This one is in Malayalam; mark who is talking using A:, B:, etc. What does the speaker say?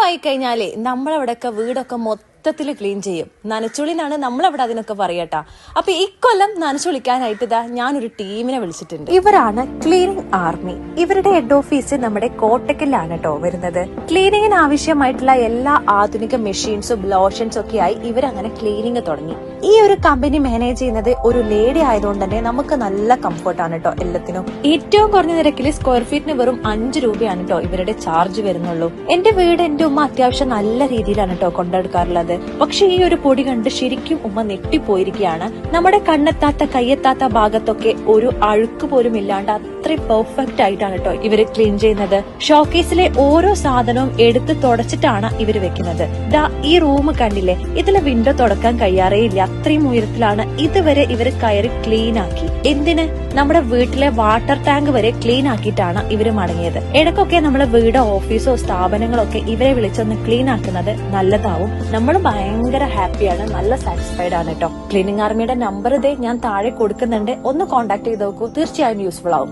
A: നോമ്പായി കഴിഞ്ഞാലേ നമ്മളവിടെയൊക്കെ വീടൊക്കെ മൊത്തത്തിൽ ക്ലീൻ ചെയ്യും. നനച്ചുളിന്നാണ് നമ്മളവിടെ അതിനൊക്കെ പറയട്ടാ. അപ്പൊ ഇക്കൊല്ലം നനച്ചുളിക്കാനായിട്ട് ഇതാ ഞാനൊരു ടീമിനെ വിളിച്ചിട്ടുണ്ട്. ഇവരാണ് ക്ലീനിങ് ആർമി. ഇവരുടെ ഹെഡ് ഓഫീസ് നമ്മുടെ കോട്ടക്കലിലാണ് കേട്ടോ വരുന്നത്. ക്ലീനിങ്ങിന് ആവശ്യമായിട്ടുള്ള എല്ലാ ആധുനിക മെഷീൻസും ലോഷൻസും ഒക്കെ ആയി ഇവരങ്ങനെ ക്ലീനിങ് തുടങ്ങി. ഈ ഒരു കമ്പനി മാനേജ് ചെയ്യുന്നത് ഒരു ലേഡി ആയതുകൊണ്ട് തന്നെ നമുക്ക് നല്ല കംഫർട്ടാണ് കേട്ടോ എല്ലാത്തിനും. ഏറ്റവും കുറഞ്ഞ നിരക്കിൽ സ്ക്വയർ ഫീറ്റിന് വെറും 5 രൂപയാണ് കേട്ടോ ഇവരുടെ ചാർജ് വരുന്നുള്ളൂ. എന്റെ വീട് എന്റെ ഉമ്മ അത്യാവശ്യം നല്ല രീതിയിലാണ് കേട്ടോ കൊണ്ടെടുക്കാറുള്ളത്. പക്ഷെ ഈ ഒരു പൊടി കണ്ട് ശരിക്കും ഉമ്മ നെട്ടിപ്പോയിരിക്കുകയാണ്. നമ്മുടെ കണ്ണെത്താത്ത കയ്യെത്താത്ത ഭാഗത്തൊക്കെ ഒരു അഴുക്ക് പോലും ഇല്ലാണ്ട് അത്രയും പെർഫെക്റ്റ് ആയിട്ടാണ് കേട്ടോ ഇവര് ക്ലീൻ ചെയ്യുന്നത്. ഷോക്കേസിലെ ഓരോ സാധനവും എടുത്ത് തുടച്ചിട്ടാണ് ഇവര് വെക്കുന്നത്. ദാ ഈ റൂം കണ്ടില്ലേ, ഇതിലെ വിൻഡോ തുടക്കാൻ കഴിയാറേ ഇല്ല. അത്രയും ഉയരത്തിലാണ് ഇതുവരെ ഇവര് കയറി ക്ലീൻ ആക്കി. എന്തിന്, നമ്മുടെ വീട്ടിലെ വാട്ടർ ടാങ്ക് വരെ ക്ലീൻ ആക്കിയിട്ടാണ് ഇവര് മടങ്ങിയത്. ഇടയ്ക്കൊക്കെ നമ്മളെ വീടോ ഓഫീസോ സ്ഥാപനങ്ങളോ ഒക്കെ ഇവരെ വിളിച്ചൊന്ന് ക്ലീൻ ആക്കുന്നത് നല്ലതാവും. നമ്മൾ ഭയങ്കര ഹാപ്പിയാണ്, നല്ല സാറ്റിസ്ഫൈഡ് ആണ് കേട്ടോ. ക്ലീനിങ് ആർമിയുടെ നമ്പർ ഇതേ ഞാൻ താഴെ കൊടുക്കുന്നുണ്ട്. ഒന്ന് കോൺടാക്ട് ചെയ്ത് നോക്കൂ, തീർച്ചയായും യൂസ്ഫുൾ ആവും.